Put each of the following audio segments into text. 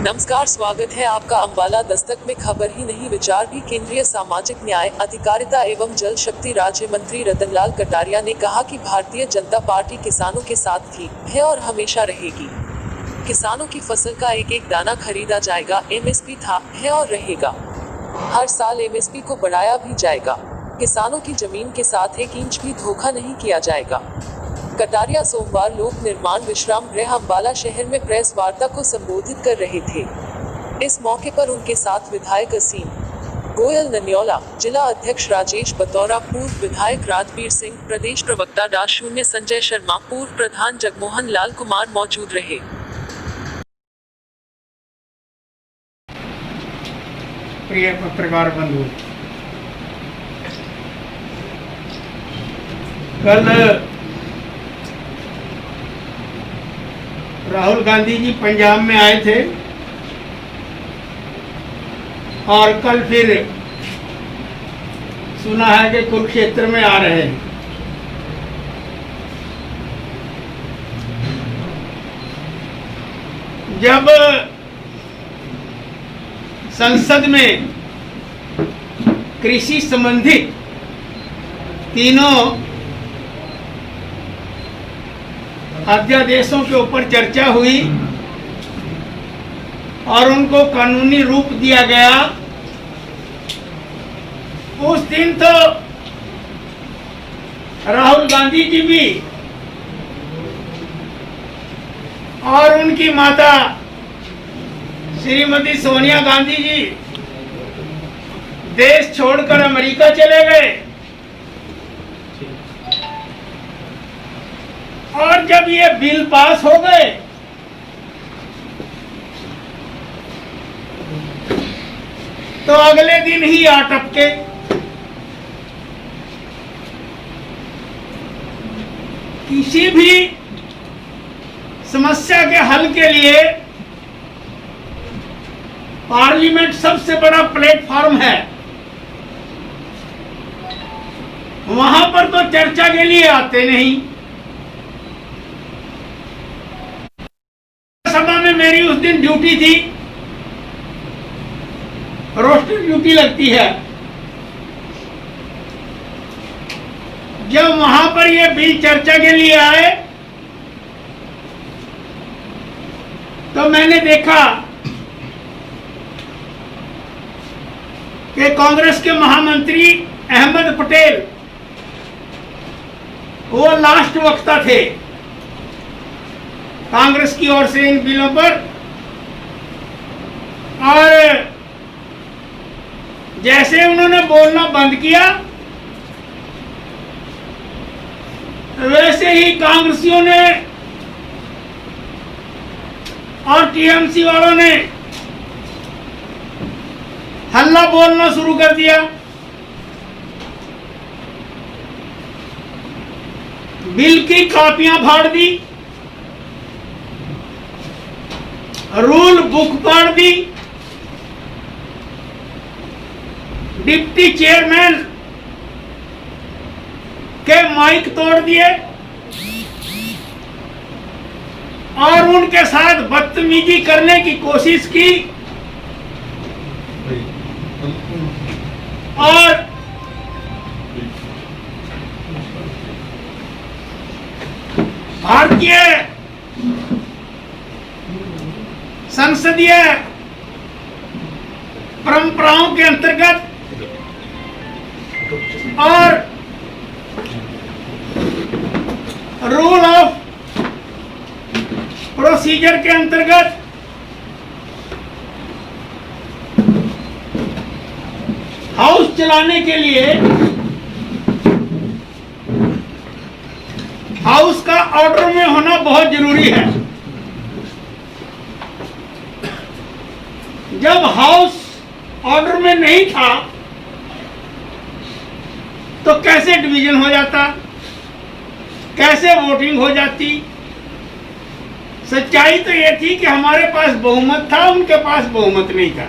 नमस्कार, स्वागत है आपका अम्बाला दस्तक में। खबर ही नहीं विचार भी। केंद्रीय सामाजिक न्याय, अधिकारिता एवं जल शक्ति राज्य मंत्री रतनलाल कटारिया ने कहा कि भारतीय जनता पार्टी किसानों के साथ थी, है और हमेशा रहेगी। किसानों की फसल का एक एक दाना खरीदा जाएगा। एमएसपी था, है और रहेगा। हर साल एमएसपी को बढ़ाया भी जाएगा। किसानों की जमीन के साथ 1 इंच भी धोखा नहीं किया जाएगा। कटारिया सोमवार लोक निर्माण विश्राम गृह अम्बाला शहर में प्रेस वार्ता को संबोधित कर रहे थे। इस मौके पर उनके साथ विधायक असीम गोयल नन्यौला, जिला अध्यक्ष राजेश बतौरा, पूर्व विधायक राजवीर सिंह, प्रदेश प्रवक्ता डा. संजय शर्मा, पूर्व प्रधान जगमोहन लाल कुमार मौजूद रहे। प्रिय पत्रकार बंधु, कल राहुल गांधी जी पंजाब में आए थे और कल फिर सुना है कि कुरुक्षेत्र में आ रहे हैं। जब संसद में कृषि संबंधित तीनों अध्यादेशों के ऊपर चर्चा हुई और उनको कानूनी रूप दिया गया, उस दिन तो राहुल गांधी जी भी और उनकी माता श्रीमती सोनिया गांधी जी देश छोड़कर अमेरिका चले गए। और जब ये बिल पास हो गए तो अगले दिन ही आ टपके। किसी भी समस्या के हल के लिए पार्लियामेंट सबसे बड़ा प्लेटफॉर्म है। वहां पर तो चर्चा के लिए आते नहीं। सभा में मेरी उस दिन ड्यूटी थी, रोस्टर ड्यूटी लगती है। जब वहां पर ये बिल चर्चा के लिए आए तो मैंने देखा कि कांग्रेस के महामंत्री अहमद पटेल वो लास्ट वक्ता थे कांग्रेस की ओर से इन बिलों पर। और जैसे उन्होंने बोलना बंद किया वैसे ही कांग्रेसियों ने और टीएमसी वालों ने हल्ला बोलना शुरू कर दिया। बिल की कॉपियां फाड़ दी, रूल बुक फाड़ दी, डिप्टी चेयरमैन के माइक तोड़ दिए और उनके साथ बदतमीजी करने की कोशिश की। और भारतीय संसदीय परंपराओं के अंतर्गत और रूल ऑफ प्रोसीजर के अंतर्गत हाउस चलाने के लिए हाउस का ऑर्डर में होना बहुत जरूरी है। जब हाउस ऑर्डर में नहीं था तो कैसे डिवीजन हो जाता, कैसे वोटिंग हो जाती। सच्चाई तो यह थी कि हमारे पास बहुमत था, उनके पास बहुमत नहीं था।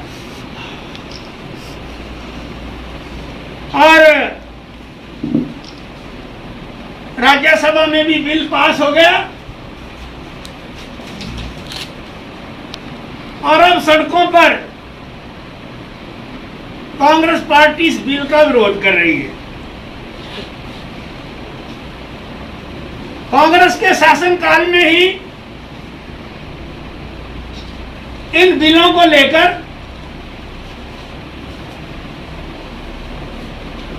और राज्यसभा में भी बिल पास हो गया और अब सड़कों पर कांग्रेस पार्टी इस बिल का विरोध कर रही है। कांग्रेस के शासनकाल में ही इन बिलों को लेकर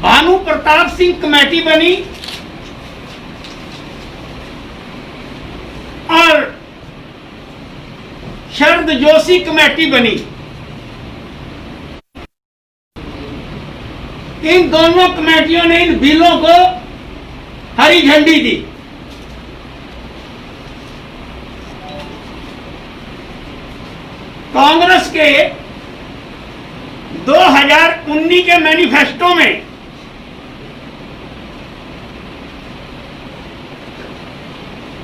भानु प्रताप सिंह कमेटी बनी और शरद जोशी कमेटी बनी। इन दोनों कमेटियों ने इन बिलों को हरी झंडी दी। कांग्रेस के 2019 के मैनिफेस्टो में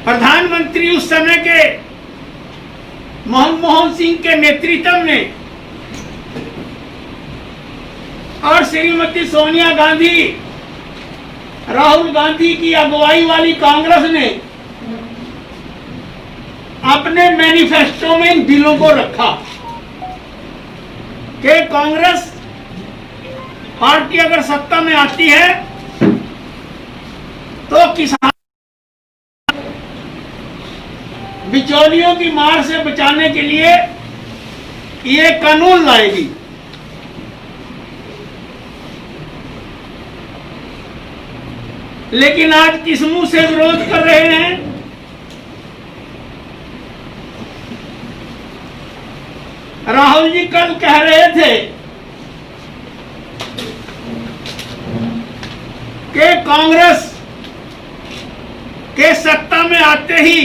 प्रधानमंत्री उस समय के मनमोहन सिंह के नेतृत्व में और श्रीमती सोनिया गांधी, राहुल गांधी की अगुवाई वाली कांग्रेस ने अपने मैनिफेस्टो में इन बिलों को रखा कि कांग्रेस पार्टी अगर सत्ता में आती है तो किसान बिचौलियों की मार से बचाने के लिए ये कानून लाएगी। लेकिन आज किस मुंह से विरोध कर रहे हैं? राहुल जी कल कह रहे थे कि कांग्रेस के सत्ता में आते ही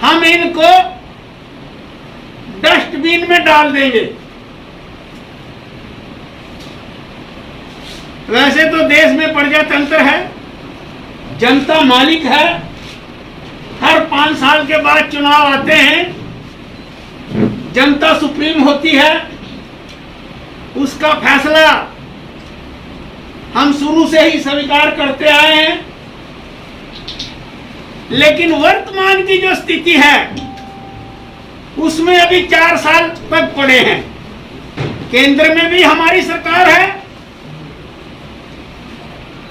हम इनको डस्टबिन में डाल देंगे। वैसे तो देश में प्रजातंत्र है, जनता मालिक है, हर 5 साल के बाद चुनाव आते हैं, जनता सुप्रीम होती है, उसका फैसला हम शुरू से ही स्वीकार करते आए हैं। लेकिन वर्तमान की जो स्थिति है उसमें अभी 4 साल तक पड़े हैं। केंद्र में भी हमारी सरकार है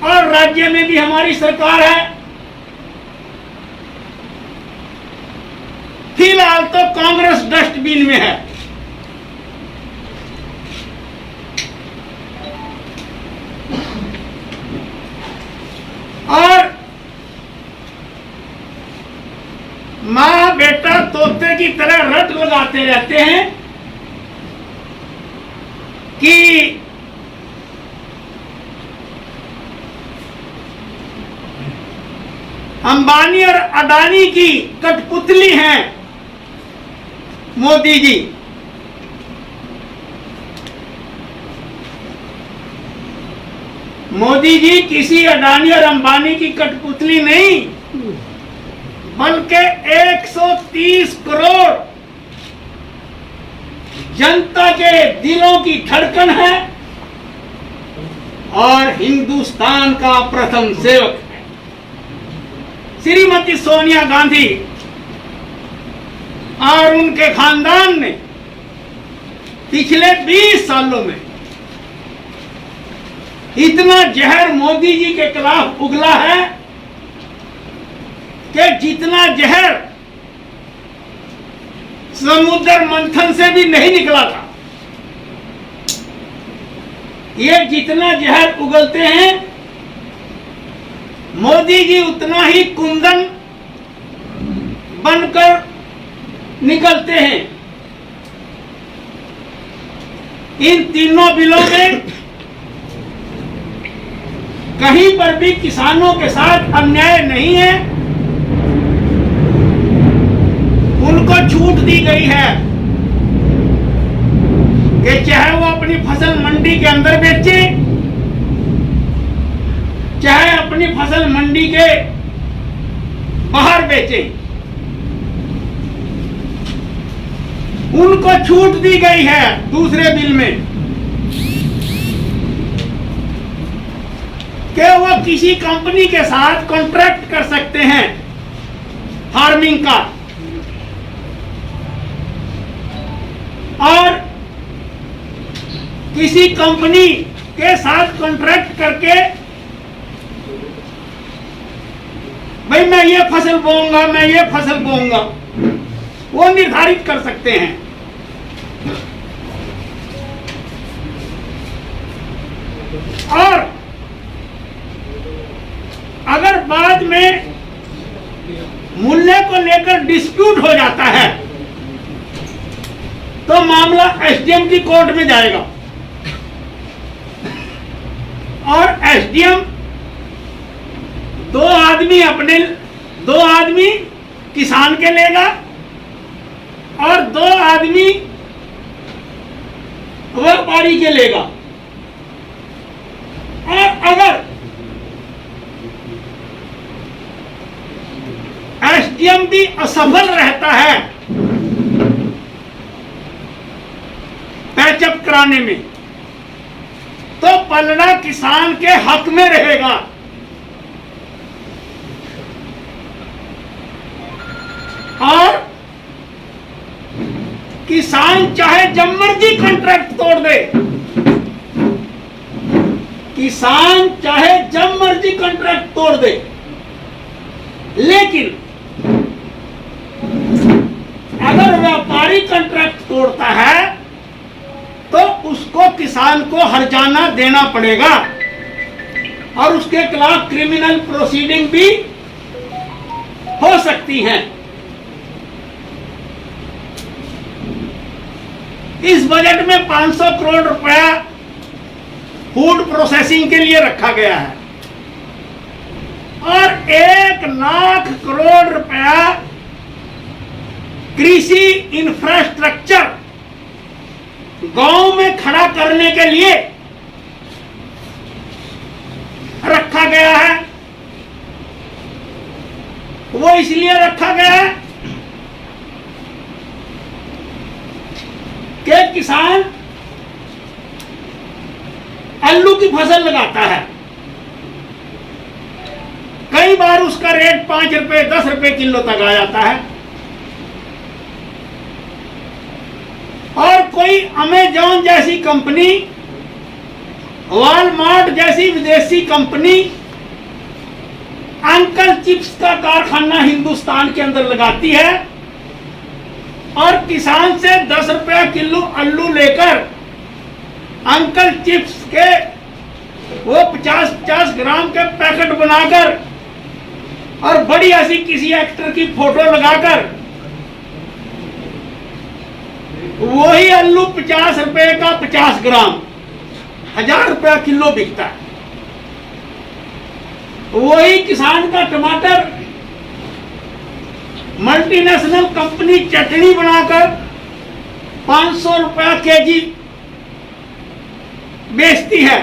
और राज्य में भी हमारी सरकार है। फिलहाल तो कांग्रेस डस्टबिन में है। और माँ बेटा तोते की तरह रट लगाते रहते हैं कि अंबानी और अडानी की कठपुतली हैं मोदी जी। मोदी जी किसी अडानी और अंबानी की कठपुतली नहीं, बल्कि 130 करोड़ जनता के दिलों की धड़कन है और हिंदुस्तान का प्रथम सेवक है। श्रीमती सोनिया गांधी और उनके खानदान ने पिछले 20 सालों में इतना जहर मोदी जी के खिलाफ उगला है कि जितना जहर समुद्र मंथन से भी नहीं निकला था, ये जितना जहर उगलते हैं मोदी जी उतना ही कुंदन बनकर निकलते हैं। इन तीनों बिलों में कहीं पर भी किसानों के साथ अन्याय नहीं है, उनको छूट दी गई है कि चाहे वो अपनी फसल मंडी के अंदर बेचे, चाहे अपनी फसल मंडी के बाहर बेचे, उनको छूट दी गई है दूसरे बिल में कि वो किसी कंपनी के साथ कॉन्ट्रैक्ट कर सकते हैं फार्मिंग का किसी कंपनी के साथ कॉन्ट्रैक्ट करके भाई मैं ये फसल बोऊंगा, मैं ये फसल बोऊंगा, वो निर्धारित कर सकते हैं। और अगर बाद में मूल्य को लेकर डिस्प्यूट हो जाता है तो मामला एसडीएम की कोर्ट में जाएगा और एसडीएम दो आदमी किसान के लेगा और 2 आदमी व्यापारी के लेगा। और अगर एसडीएम भी असफल रहता है पैचअप कराने में तो पलड़ा किसान के हक में रहेगा। और किसान चाहे जब मर्जी कॉन्ट्रैक्ट तोड़ दे, किसान चाहे जब मर्जी कॉन्ट्रैक्ट तोड़ दे, लेकिन अगर व्यापारी कॉन्ट्रैक्ट तोड़ता है तो उसको किसान को हर्जाना देना पड़ेगा और उसके खिलाफ क्रिमिनल प्रोसीडिंग भी हो सकती हैं। इस बजट में 500 करोड़ रुपया फूड प्रोसेसिंग के लिए रखा गया है और 1 लाख करोड़ रुपया कृषि इंफ्रास्ट्रक्चर गांव में खड़ा करने के लिए रखा गया है। वो इसलिए रखा गया है कि किसान आलू की फसल लगाता है, कई बार उसका रेट 5 रुपए 10 रुपए किलो तक आ जाता है और कोई अमेजॉन जैसी कंपनी, वॉलमार्ट जैसी विदेशी कंपनी अंकल चिप्स का कारखाना हिंदुस्तान के अंदर लगाती है और किसान से 10 रुपया किलो आलू लेकर अंकल चिप्स के वो 50-50 ग्राम के पैकेट बनाकर और बड़ी ऐसी किसी एक्टर की फोटो लगाकर वही आलू 50 रुपए का 50 ग्राम 1000 रुपया किलो बिकता है। वही किसान का टमाटर मल्टीनेशनल कंपनी चटनी बनाकर 500 रुपया केजी बेचती है।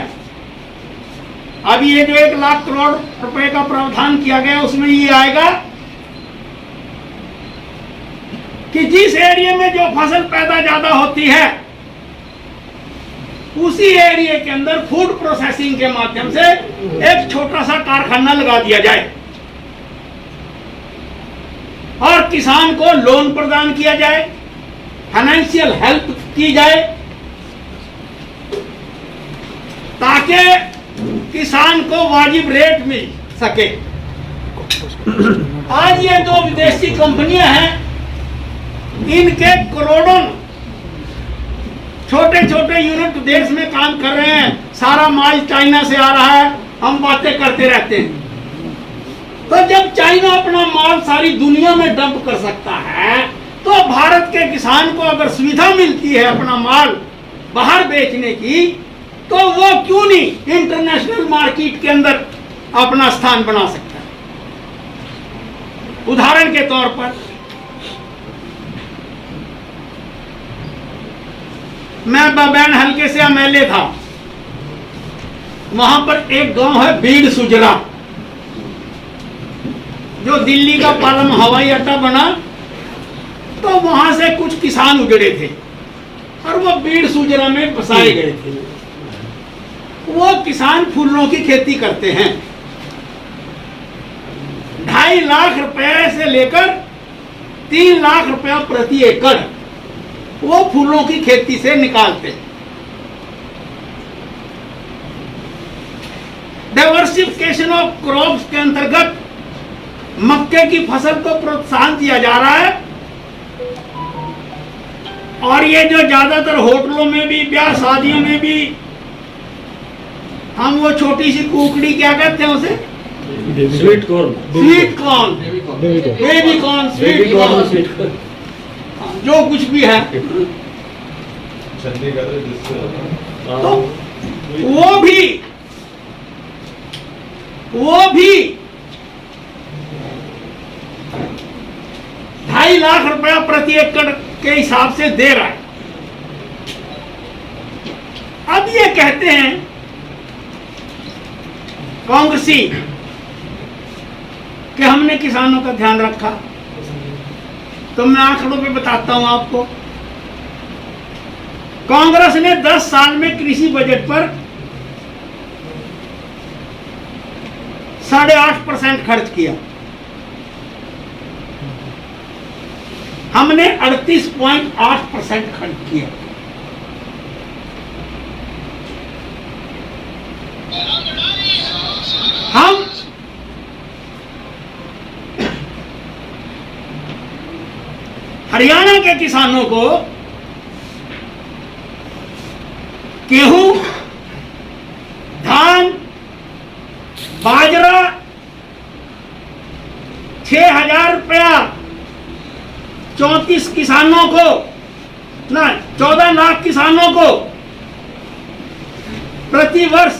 अब ये जो 1 लाख करोड़ रुपए का प्रावधान किया गया उसमें ये आएगा कि जिस एरिया में जो फसल पैदा ज्यादा होती है उसी एरिया के अंदर फूड प्रोसेसिंग के माध्यम से एक छोटा सा कारखाना लगा दिया जाए और किसान को लोन प्रदान किया जाए, फाइनेंशियल हेल्प की जाए ताकि किसान को वाजिब रेट मिल सके। आज ये 2 विदेशी कंपनियां हैं, इनके करोड़ों छोटे छोटे यूनिट देश में काम कर रहे हैं, सारा माल चाइना से आ रहा है, हम बातें करते रहते हैं। तो जब चाइना अपना माल सारी दुनिया में डंप कर सकता है तो भारत के किसान को अगर सुविधा मिलती है अपना माल बाहर बेचने की तो वो क्यों नहीं इंटरनेशनल मार्केट के अंदर अपना स्थान बना सकता है। उदाहरण के तौर पर मैं बबैन हल्के से एमएलए था, वहां पर एक गांव है बीड़ सुजरा, जो दिल्ली का पालम हवाई अड्डा बना तो वहां से कुछ किसान उजड़े थे और वो बीड़ सुजरा में बसाए गए थे। वो किसान फूलों की खेती करते हैं, 2.5 लाख रुपए से लेकर 3 लाख रुपया प्रति एकड़ वो फूलों की खेती से निकालते हैं। डाइवर्सिफिकेशन ऑफ क्रॉप्स के अंतर्गत मक्के की फसल को प्रोत्साहन दिया जा रहा है। और ये जो ज्यादातर होटलों में भी, ब्याह शादियों में भी हम वो छोटी सी कुकड़ी क्या कहते हैं उसे, sweet corn, sweet corn, baby corn, sweet corn, जो कुछ भी है, तो वो भी 2.5 लाख रुपया प्रति एकड़ के हिसाब से दे रहा है। अब ये कहते हैं कांग्रेसी कि हमने किसानों का ध्यान रखा, तो मैं आंकड़ों पे बताता हूं आपको। कांग्रेस ने 10 साल में कृषि बजट पर 8.5% खर्च किया, हमने 38.8% खर्च किया। हम हरियाणा के किसानों को गेहूं, धान, बाजरा 6,000 रुपया 34 किसानों को ना 14 लाख किसानों को प्रति वर्ष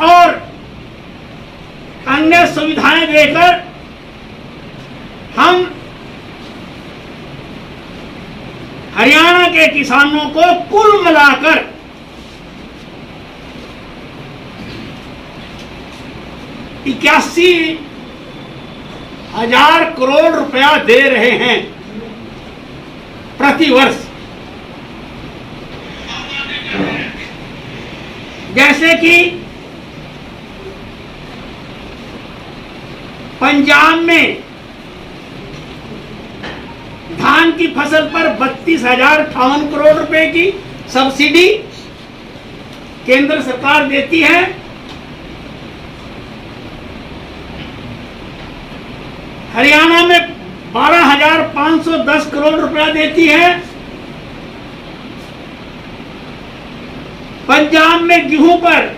और अन्य सुविधाएं देकर हम हरियाणा के किसानों को कुल मिलाकर 81,000 करोड़ रुपया दे रहे हैं प्रति वर्ष। जैसे कि पंजाब में धान की फसल पर 32,058 करोड़ रुपए की सब्सिडी केंद्र सरकार देती है। हरियाणा में 12,510 करोड़ रुपया देती है। पंजाब में गेहूं पर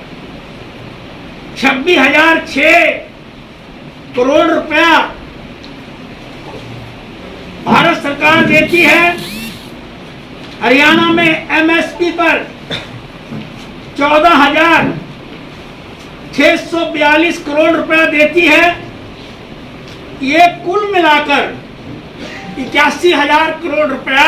26,006 करोड़ रुपया भारत सरकार देती है। हरियाणा में एमएसपी पर 14,642 करोड़ रुपया देती है। ये कुल मिलाकर 81,000 करोड़ रुपया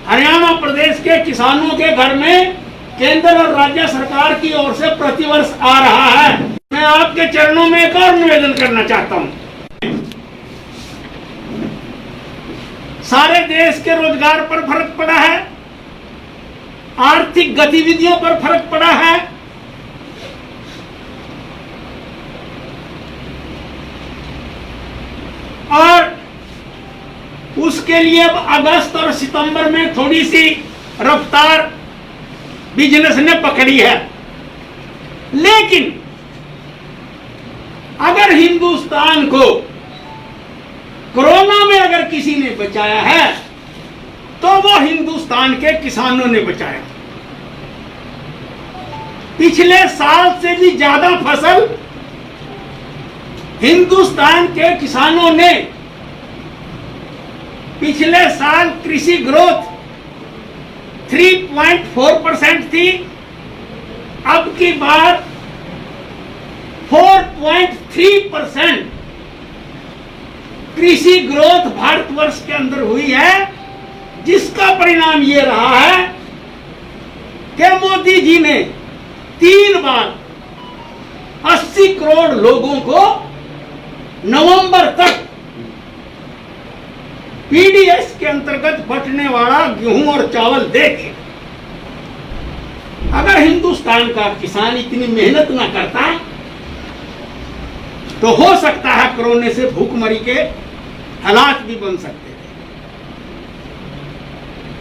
हरियाणा प्रदेश के किसानों के घर में केंद्र और राज्य सरकार की ओर से प्रतिवर्ष आ रहा है। मैं आपके चरणों में एक और निवेदन करना चाहता हूं। सारे देश के रोजगार पर फर्क पड़ा है, आर्थिक गतिविधियों पर फर्क पड़ा है। और उसके लिए अब अगस्त और सितंबर में थोड़ी सी रफ्तार बिजनेस ने पकड़ी है। लेकिन अगर हिंदुस्तान को कोरोना में अगर किसी ने बचाया है तो वो हिंदुस्तान के किसानों ने बचाया। पिछले साल से भी ज्यादा फसल हिंदुस्तान के किसानों ने पिछले साल कृषि ग्रोथ 3.4% थी, अब की बार 4.3% कृषि ग्रोथ भारतवर्ष के अंदर हुई है। जिसका परिणाम ये रहा है कि मोदी जी ने 3 बार 80 करोड़ लोगों को नवंबर तक पीडीएस के अंतर्गत बंटने वाला गेहूं और चावल देके। अगर हिंदुस्तान का किसान इतनी मेहनत ना करता तो हो सकता है कोरोना से भूखमरी के हालात भी बन सकते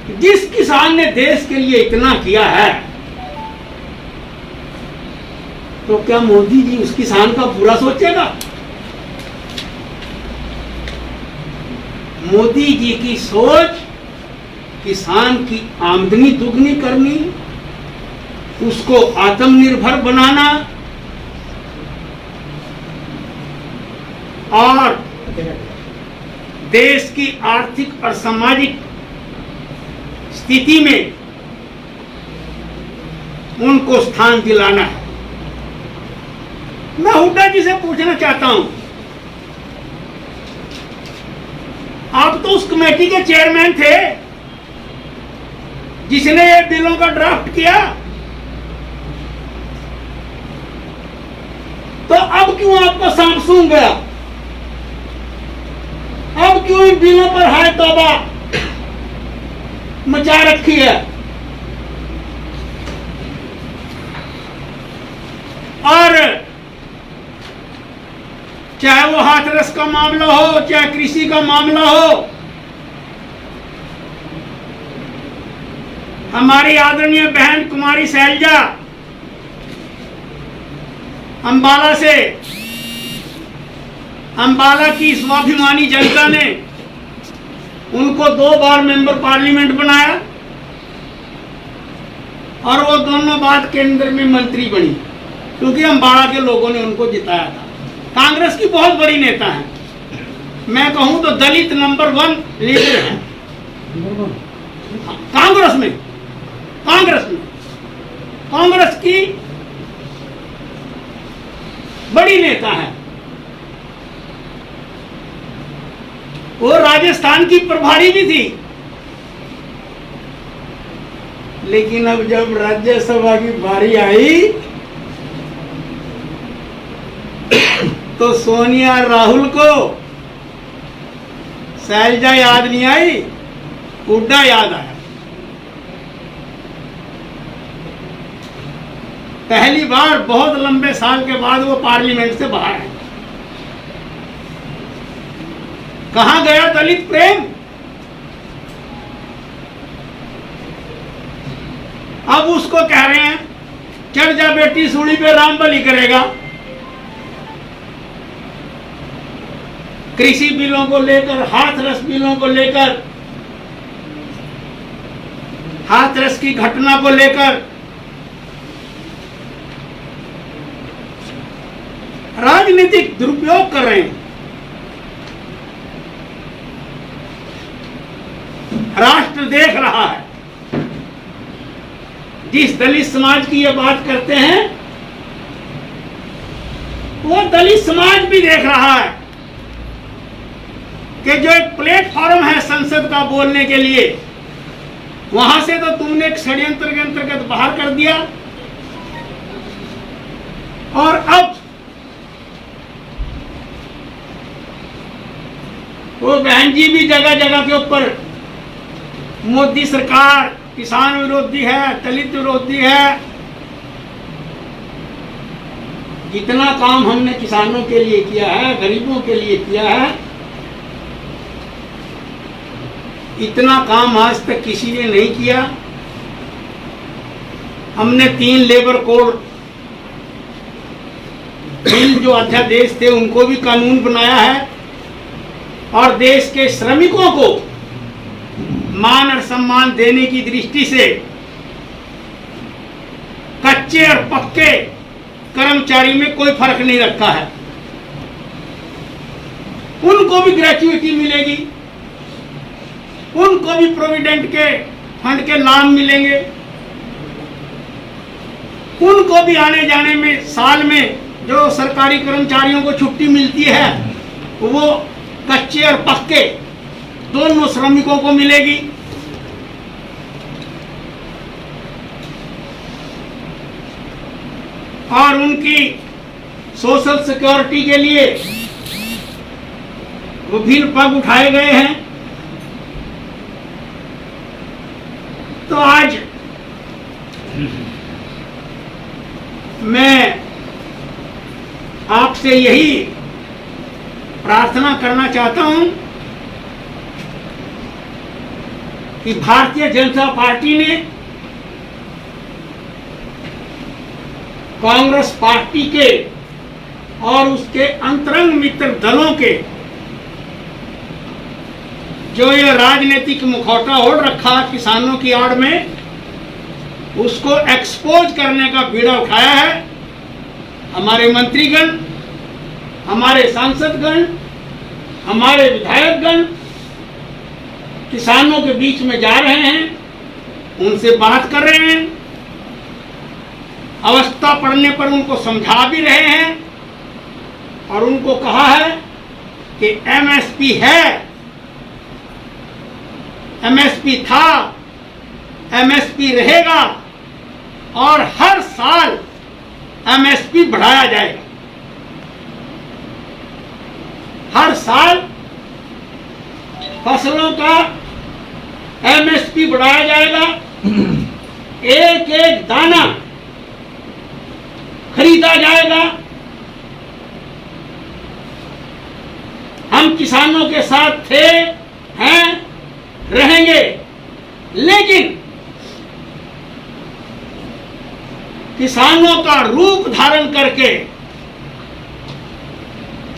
थे। जिस किसान ने देश के लिए इतना किया है तो क्या मोदी जी उस किसान का बुरा सोचेगा? मोदी जी की सोच किसान की आमदनी दुगनी करनी, उसको आत्मनिर्भर बनाना और देश की आर्थिक और सामाजिक स्थिति में उनको स्थान दिलाना है। मैं हुड्डा जी से पूछना चाहता हूं, आप तो उस कमेटी के चेयरमैन थे जिसने ये बिलों का ड्राफ्ट किया, तो अब क्यों आपको सांप सूंघ गया? अब क्यों इन बिलों पर हाय तौबा मचा रखी है? और चाहे वो हाथरस का मामला हो, चाहे कृषि का मामला हो, हमारी आदरणीय बहन कुमारी शैलजा अंबाला से, अंबाला की स्वाभिमानी जनता ने उनको 2 बार मेंबर पार्लियामेंट बनाया और वो दोनों बार केंद्र में मंत्री बनी, क्योंकि अंबाला के लोगों ने उनको जिताया था। कांग्रेस की बहुत बड़ी नेता है, मैं कहूं तो दलित नंबर 1 लीडर है कांग्रेस में। कांग्रेस की बड़ी नेता है। वो राजस्थान की प्रभारी भी थी, लेकिन अब जब राज्यसभा की बारी आई तो सोनिया राहुल को शैलजा याद नहीं आई, हुड्डा याद आया। पहली बार बहुत लंबे साल के बाद वो पार्लियामेंट से बाहर है। कहां गया दलित प्रेम? अब उसको कह रहे हैं चढ़ जा बेटी सूली पे, राम बलि करेगा। कृषि बिलों को लेकर, हाथरस बिलों को लेकर, हाथरस की घटना को लेकर राजनीतिक दुरुपयोग कर रहे हैं। राष्ट्र देख रहा है। जिस दलित समाज की ये बात करते हैं, वो दलित समाज भी देख रहा है कि जो एक प्लेटफॉर्म है संसद का बोलने के लिए, वहां से तो तुमने एक षड्यंत्र के अंतर्गत बाहर कर दिया, और अब वो बहन जी भी जगह जगह के ऊपर मोदी सरकार किसान विरोधी है, दलित विरोधी है। जितना काम हमने किसानों के लिए किया है, गरीबों के लिए किया है, इतना काम आज तक किसी ने नहीं किया। हमने 3 लेबर कोड बिल जो अध्यादेश थे उनको भी कानून बनाया है, और देश के श्रमिकों को मान और सम्मान देने की दृष्टि से कच्चे और पक्के कर्मचारी में कोई फर्क नहीं रखा है। उनको भी ग्रेच्युइटी मिलेगी, उनको भी प्रोविडेंट के फंड के लाभ मिलेंगे, उनको भी आने जाने में साल में जो सरकारी कर्मचारियों को छुट्टी मिलती है वो कच्चे और पक्के दोनों श्रमिकों को मिलेगी। और उनकी सोशल सिक्योरिटी के लिए विभिन्न पग उठाए गए हैं। तो आज मैं आपसे यही प्रार्थना करना चाहता हूं कि भारतीय जनता पार्टी ने कांग्रेस पार्टी के और उसके अंतरंग मित्र दलों के जो ये राजनीतिक मुखौटा ओढ़ रखा किसानों की आड़ में, उसको एक्सपोज करने का बीड़ा उठाया है। हमारे मंत्रीगण, हमारे सांसदगण, हमारे विधायकगण किसानों के बीच में जा रहे हैं, उनसे बात कर रहे हैं, अवस्था पड़ने पर उनको समझा भी रहे हैं और उनको कहा है कि एमएसपी है, एमएसपी था, एमएसपी रहेगा और हर साल एमएसपी बढ़ाया जाएगा। हर साल फसलों का एमएसपी बढ़ाया जाएगा, एक एक दाना खरीदा जाएगा। हम किसानों के साथ थे, हैं, रहेंगे, लेकिन किसानों का रूप धारण करके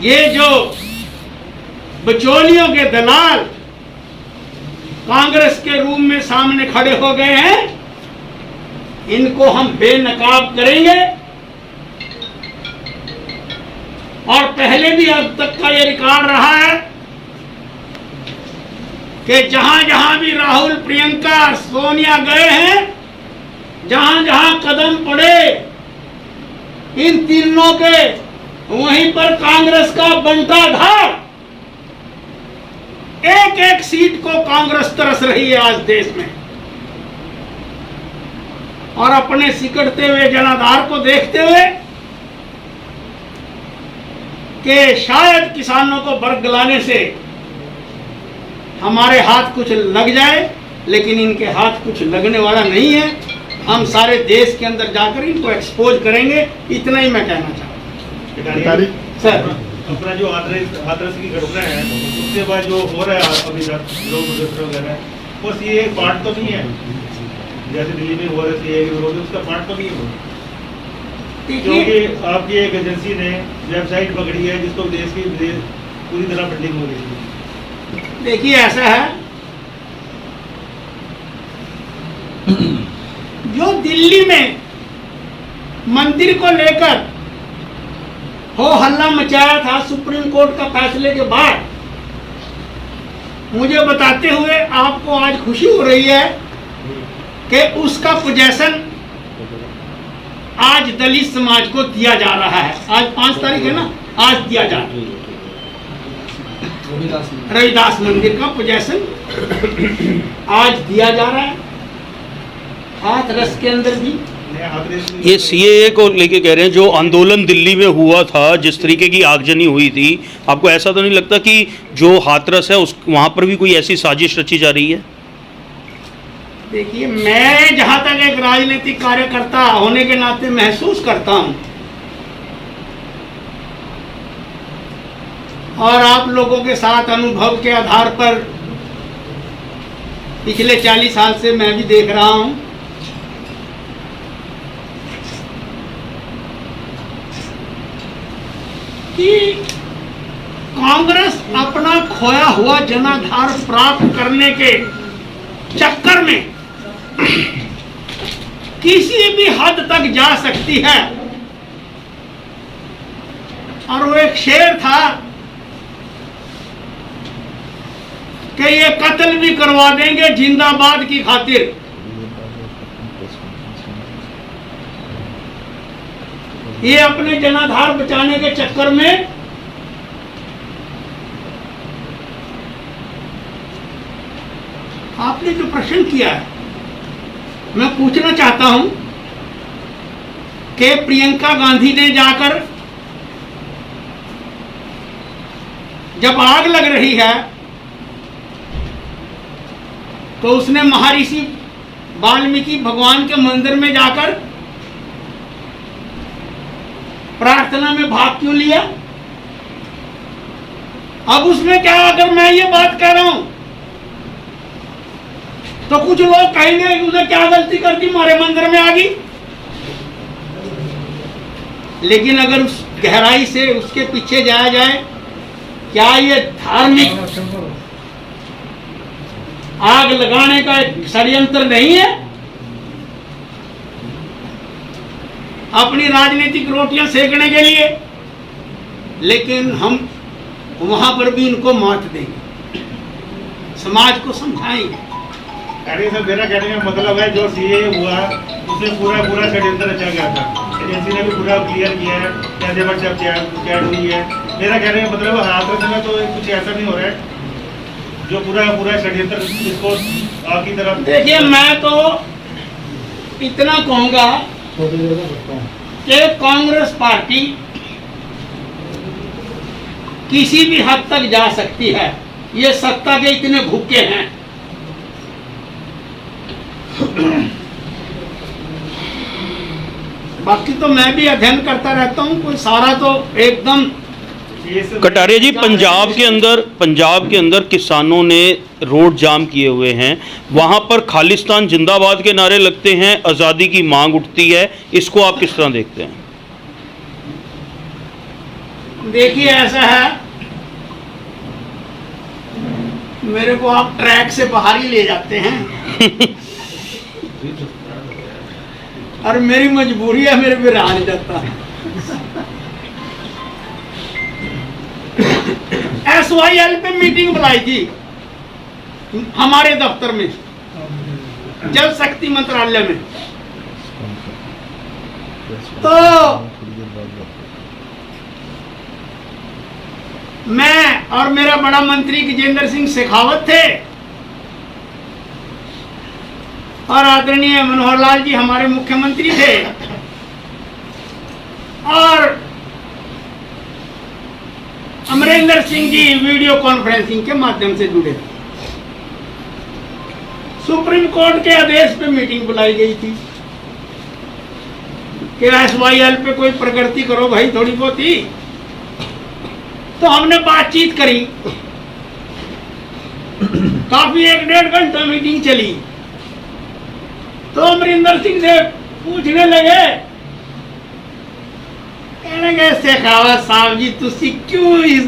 ये जो बिचौलियों के दलाल कांग्रेस के रूम में सामने खड़े हो गए हैं, इनको हम बेनकाब करेंगे। और पहले भी अब तक का ये रिकॉर्ड रहा है कि जहां जहां भी राहुल, प्रियंका, सोनिया गए हैं, जहां जहां कदम पड़े इन तीनों के, वहीं पर कांग्रेस का बंटाधार, एक एक सीट को कांग्रेस तरस रही है आज देश में। और अपने सिकड़ते हुए जनाधार को देखते हुए कि शायद किसानों को बरगलाने से हमारे हाथ कुछ लग जाए, लेकिन इनके हाथ कुछ लगने वाला नहीं है। हम सारे देश के अंदर जाकर इनको एक्सपोज करेंगे, इतना ही मैं कहना चाहता हूँ। सर, अपना जो हाथरस की घटना है, उसके बाद जो हो रहा है अभी तक लोग वगैरह, बस ये एक पार्ट तो नहीं है, जैसे दिल्ली में हो रहा है विरोध, उसका पार्ट तो नहीं है। क्योंकि आपकी एक एजेंसी ने वेबसाइट पकड़ी है जिसको देश की पूरी तरह फंडिंग हो रही है। देखिए, ऐसा है, जो दिल्ली में मंदिर को लेकर हो हल्ला मचाया था सुप्रीम कोर्ट का फैसले के बाद, मुझे बताते हुए आपको आज खुशी हो रही है कि उसका पोजेशन आज दलित समाज को दिया जा रहा है। आज 5 तारीख है ना, आज दिया जा रहा है। रविदास मंदिर का पोजेशन आज दिया जा रहा है। हाथरस के अंदर भी ये सीएए को लेके कह रहे हैं, जो आंदोलन दिल्ली में हुआ था, जिस तरीके की आगजनी हुई थी, आपको ऐसा तो नहीं लगता कि जो हाथरस है उस वहाँ पर भी कोई ऐसी साजिश रची जा रही है? देखिए, मैं जहाँ तक एक राजनीतिक कार्यकर्ता होने के नाते महसूस करता हूँ, और आप लोगों के साथ अनुभव के आधार पर पिछले 40 साल से मैं भी देख रहा हूँ कि कांग्रेस अपना खोया हुआ जनाधार प्राप्त करने के चक्कर में किसी भी हद तक जा सकती है। और वो एक शेर था कि ये कत्ल भी करवा देंगे जिंदाबाद की खातिर। ये अपने जनाधार बचाने के चक्कर में आपने जो प्रश्न किया है, मैं पूछना चाहता हूं कि प्रियंका गांधी ने जाकर जब आग लग रही है तो उसने महर्षि वाल्मीकि भगवान के मंदिर में जाकर प्रार्थना में भाग क्यों लिया? अब उसमें क्या, अगर मैं ये बात कह रहा हूं तो कुछ लोग कहेंगे कि उसने क्या गलती कर दी, हमारे मंदिर में आ गई। लेकिन अगर उस गहराई से उसके पीछे जाया जाए, क्या ये धार्मिक आग लगाने का एक षड्यंत्र नहीं है? अपनी राजनीतिक रोटियां सेकने के लिए। लेकिन हम वहां पर भी इनको मात देंगे, समाज को समझाएंगे। अरे सर, मेरा कहने का मतलब है जो सीए हुआ उसमें पूरा षड्यंत्र रचा गया था। एजेंसी ने भी पूरा क्लियर किया है, कैसे व्हाट्सएप चैट हुई है। मेरा कहने का मतलब हाथरस में तो कुछ ऐसा नहीं हो रहा है जो पूरा षड्यंत्र इसको आपकी तरफ। देखिए, मैं तो इतना कहूंगा कि कांग्रेस पार्टी किसी भी हद तक जा सकती है, ये सत्ता के इतने भूखे हैं। बाकी तो मैं भी अध्ययन करता रहता हूँ, कोई सारा तो एकदम। कटारिया जी, पंजाब के अंदर किसानों ने रोड जाम किए हुए हैं, वहां पर खालिस्तान जिंदाबाद के नारे लगते हैं, आज़ादी की मांग उठती है, इसको आप किस तरह देखते हैं? देखिए, ऐसा है, मेरे को आप ट्रैक से बाहर ही ले जाते हैं और मेरी मजबूरी है, मेरे पे रहा नहीं जाता। SYL पे मीटिंग बुलाई थी हमारे दफ्तर में, जल शक्ति मंत्रालय में। तो मैं और मेरा बड़ा मंत्री गजेंद्र सिंह शेखावत थे और आदरणीय मनोहर लाल जी हमारे मुख्यमंत्री थे और अमरिंदर सिंह जी वीडियो कॉन्फ्रेंसिंग के माध्यम से जुड़े थे। सुप्रीम कोर्ट के आदेश पे मीटिंग बुलाई गई थी कि SYL पे कोई प्रगति करो भाई, थोड़ी बहुत ही। तो हमने बातचीत करी, काफी 1-1.5 घंटा मीटिंग चली। तो अमरिंदर सिंह से पूछने लगे, कहने लगे, शेखावत साहब जी, तुसी क्यों इस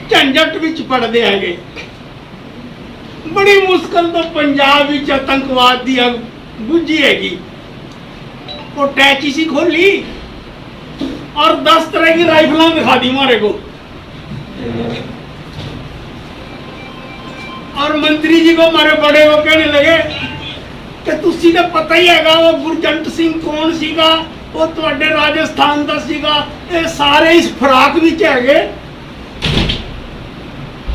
झंझट विच पड़दे हैगे? बड़ी मुश्किल तो पंजाब विच आतंकवाद दी अग बुझी हैगी। वो टैची सी खोली और 10 तरह की राइफलां दिखा दी मारे को। और मंत्री जी को मारे बड़े को कहने लगे कि तुसी ने पता ही हैगा वो गुरजंट सिंह कौन सीगा, वो तुहाडे राजस्थान दा सीगा। ये सारे इस फराक विच हैगे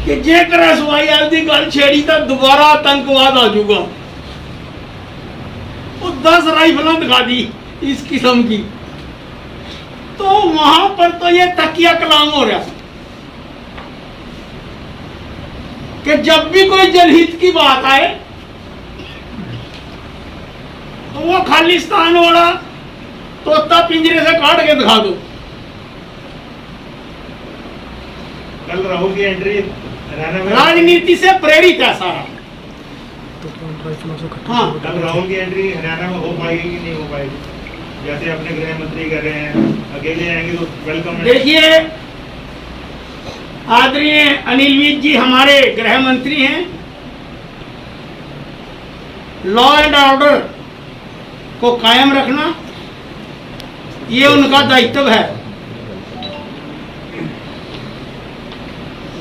कि जेकर SYL दी गल छेड़ी तो दोबारा आतंकवाद आ जाऊगा। वो 10 राइफलां दिखा दी इस किस्म की। तो वहां पर तो ये तकिया कलाम हो रहा कि जब भी कोई जनहित की बात आए तो वो खालिस्तान वाला तोता पिंजरे से काट के दिखा दो। कल राहुल की एंट्री हरियाणा में राजनीति से प्रेरित है सारा। हाँ, कल राहुल की एंट्री हरियाणा में हो पाएगी कि नहीं हो पाएगी? जैसे अपने गृह मंत्री कर रहे हैं, अकेले आएंगे तो वेलकम है। देखिए, आदरणीय अनिल विज जी हमारे गृह मंत्री हैं। लॉ एंड ऑर्डर को कायम रखना ये उनका दायित्व है।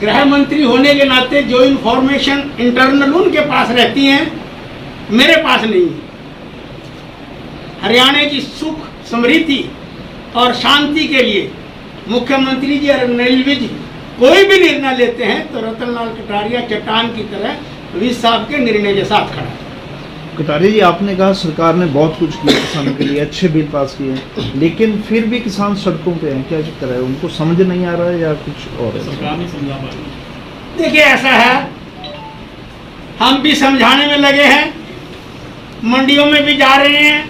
गृह मंत्री होने के नाते जो इंफॉर्मेशन इंटरनल उनके पास रहती हैं, मेरे पास नहीं है। हरियाणा की सुख समृद्धि और शांति के लिए मुख्यमंत्री जी और अनिल विज कोई भी निर्णय लेते हैं तो रतनलाल कटारिया चट्टान की तरह विज साहब के निर्णय के साथ खड़ा है। कटारिया जी, आपने कहा सरकार ने बहुत कुछ किया किसानों के लिए, अच्छे बिल पास किए, लेकिन फिर भी किसान सड़कों पे हैं, क्या चक्कर है? उनको समझ नहीं आ रहा है या कुछ और है? देखिए, ऐसा है, हम भी समझाने में लगे हैं, मंडियों में भी जा रहे हैं,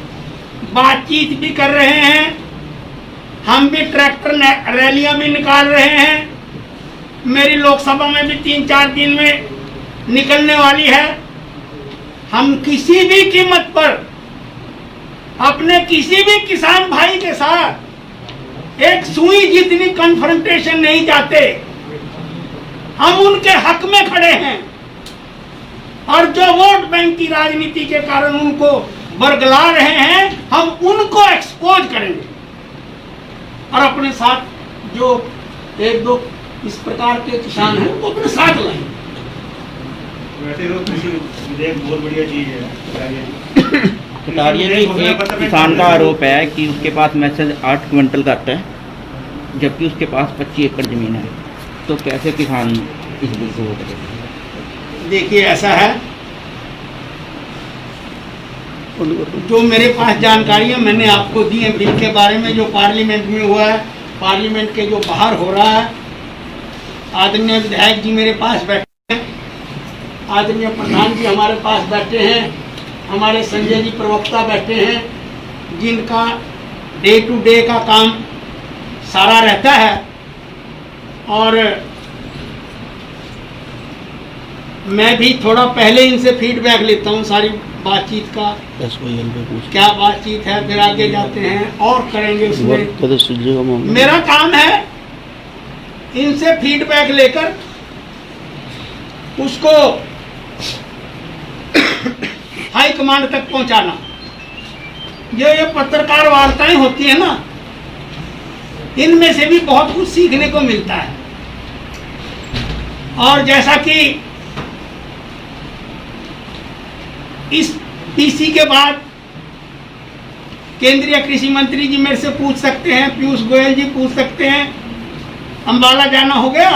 बातचीत भी कर रहे हैं, हम भी ट्रैक्टर रैलियां भी निकाल रहे हैं। मेरी लोकसभा में भी 3-4 दिन में निकलने वाली है। हम किसी भी कीमत पर अपने किसी भी किसान भाई के साथ एक सुई जितनी कन्फ्रंटेशन नहीं जाते। हम उनके हक में खड़े हैं और जो वोट बैंक की राजनीति के कारण उनको बरगला रहे हैं, हम उनको एक्सपोज करेंगे और अपने साथ जो एक दो इस प्रकार के किसान हैं वो अपने साथ लाएंगे। वैसे तो कृषि विधेयक बहुत बढ़िया चीज है। कटारिया जी, एक किसान का आरोप है कि उसके पास मैसेज 8 क्विंटल का आता है, जबकि उसके पास 25 एकड़ जमीन है। तो कैसे किसान इस बिल को वोट करेंगे? देखिए, ऐसा है, जो मेरे पास जानकारियां मैंने आपको दी है बिल के बारे में, जो पार्लियामेंट में हुआ है, पार्लियामेंट के जो बाहर हो रहा है। आदरणीय विधायक जी मेरे पास बैठे हैं, आदरणीय प्रधान जी हमारे पास बैठे हैं, हमारे संजय जी प्रवक्ता बैठे हैं, जिनका डे टू डे का काम सारा रहता है। और मैं भी थोड़ा पहले इनसे फीडबैक लेता हूँ सारी बातचीत का, क्या बातचीत है, फिर आगे जाते हैं और करेंगे उसमें। मेरा काम है इनसे फीडबैक लेकर उसको हाई कमांड तक पहुंचाना। ये पत्रकार वार्ताएं होती है ना, इनमें से भी बहुत कुछ सीखने को मिलता है। और जैसा कि इस पीसी के बाद केंद्रीय कृषि मंत्री जी मेरे से पूछ सकते हैं, पीयूष गोयल जी पूछ सकते हैं, अंबाला जाना हो गया,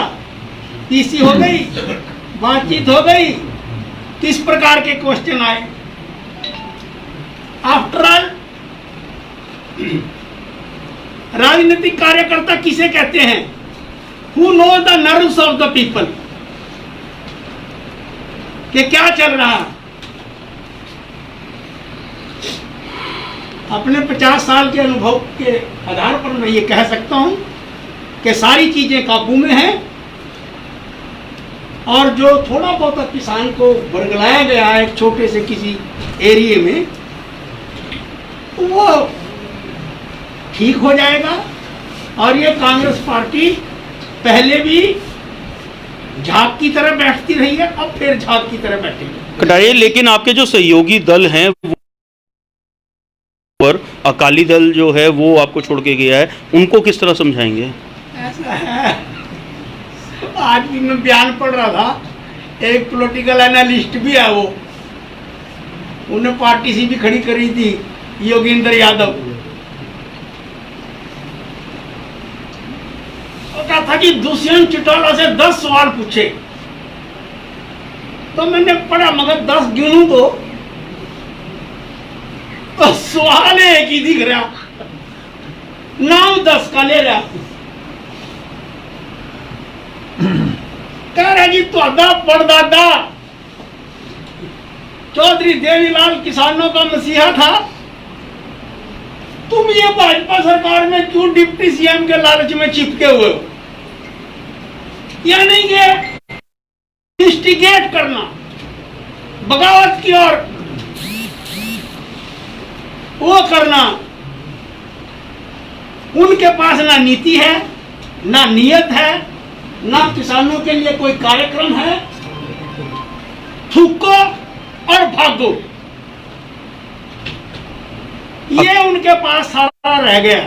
पीसी हो गई, बातचीत हो गई, किस प्रकार के क्वेश्चन आए। आफ्टर ऑल राजनीतिक कार्यकर्ता किसे कहते हैं? Who know the nerves of the people, कि क्या चल रहा है। अपने 50 साल के अनुभव के आधार पर मैं ये कह सकता हूं कि सारी चीजें काबू में हैं और जो थोड़ा बहुत किसान को बरगलाया गया है एक छोटे से किसी एरिया में, वो ठीक हो जाएगा। और ये कांग्रेस पार्टी पहले भी झाग की तरह बैठती रही है, अब फिर झाग की तरह बैठेगी। कटारिया, लेकिन आपके जो सहयोगी दल हैं पर अकाली दल जो है वो आपको छोड़ के गया है, उनको किस तरह समझाएंगे? ऐसा है, आज भी मैं बयान पढ़ रहा था, एक पॉलिटिकल एनालिस्ट भी है, वो उन्हें पार्टी से भी खड़ी करी थी, योगेंद्र यादव। वो कहा था कि दुष्यंत चौटाला से 10 सवाल पूछे, तो मैंने पढ़ा, मगर 10 गिनूं तो सवाल एक ही दिख रहा, नाम 10 का ले रहा। कह रहा जी तुहाडा परदादा चौधरी देवीलाल किसानों का मसीहा था, तुम ये भाजपा सरकार में क्यों डिप्टी सीएम के लालच में चिपके हुए हो? यानी कि इंस्टिगेट करना, बगावत की ओर वो करना। उनके पास ना नीति है, ना नियत है, ना किसानों के लिए कोई कार्यक्रम है। थूको और भागो, ये उनके पास सारा रह गया।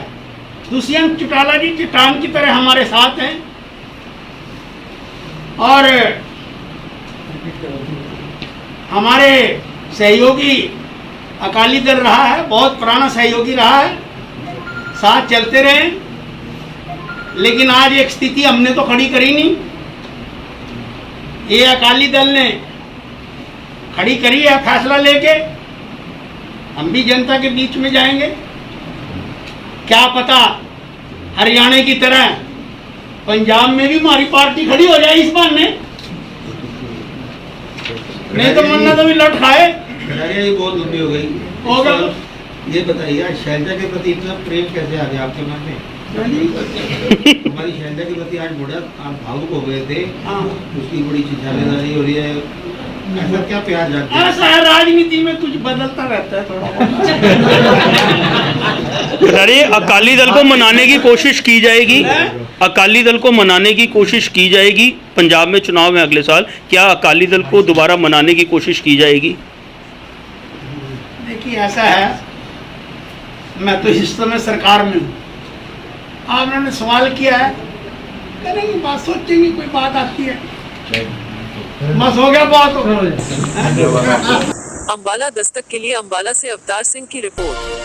दुष्यंत चौटाला जी चट्टान की तरह हमारे साथ हैं और हमारे सहयोगी अकाली दल रहा है, बहुत पुराना सहयोगी रहा है, साथ चलते रहे। लेकिन आज एक स्थिति हमने तो खड़ी करी नहीं, ये अकाली दल ने खड़ी करी है फैसला लेके। हम भी जनता के बीच में जाएंगे, क्या पता हरियाणा की तरह पंजाब में भी हमारी पार्टी खड़ी हो जाए इस बार में, नहीं तो मन्ना तो भी लौट खाए। ये बहुत लंबी हो गई होगा। ये बताइए, आज शैलजा के प्रति इतना प्रेम कैसे आ गया आपके मन में? हमारी शैलजा के प्रति आज बड़ा आप भावुक हो गए थे, हाँ। उसकी बड़ी चिंताधारी हो रही है, ऐसा क्या प्यार जागता है? ऐसा है, राजनीति में कुछ बदलता रहता है थोड़ा बहुत। अरे अकाली दल को मनाने की कोशिश की जाएगी, अकाली दल को मनाने की कोशिश की जाएगी। पंजाब में चुनाव है अगले साल, क्या अकाली दल को दोबारा मनाने की कोशिश की जाएगी? देखिए ऐसा है, मैं तो इस समय सरकार में हूँ, आपने सवाल किया है, करेंगे बात, सोचेंगे कोई बात आती है, बस हो गया, बात हो गया। अंबाला दस्तक के लिए अंबाला से अवतार सिंह की रिपोर्ट।